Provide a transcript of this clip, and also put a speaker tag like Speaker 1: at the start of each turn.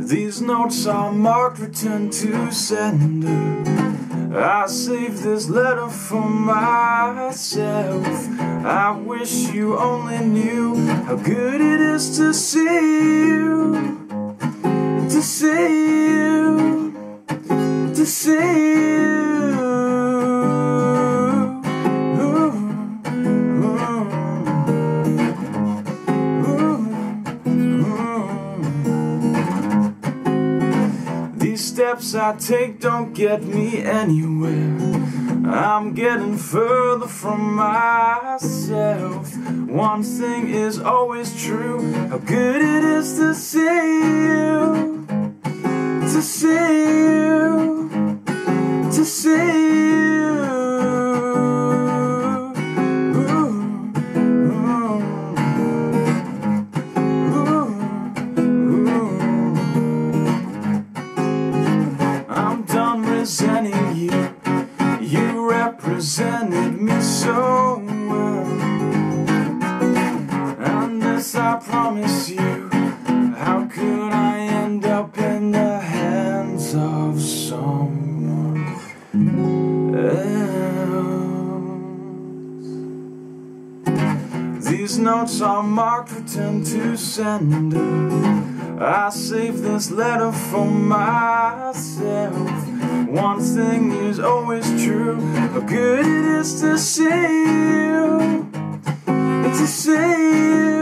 Speaker 1: These notes are marked return to sender. I saved this letter for myself. I wish you only knew how good it is to see you, to see you, to see you. These steps I take don't get me anywhere. I'm getting further from myself. One thing is always true: how good it is to see you, to see you, to see you. I'm done resenting you. You represented me so well, and this I promise you. How could I end up in the hands of someone else? These notes are marked return to sender. I saved this letter for myself. One thing is always true: how good it is to see you, to see you.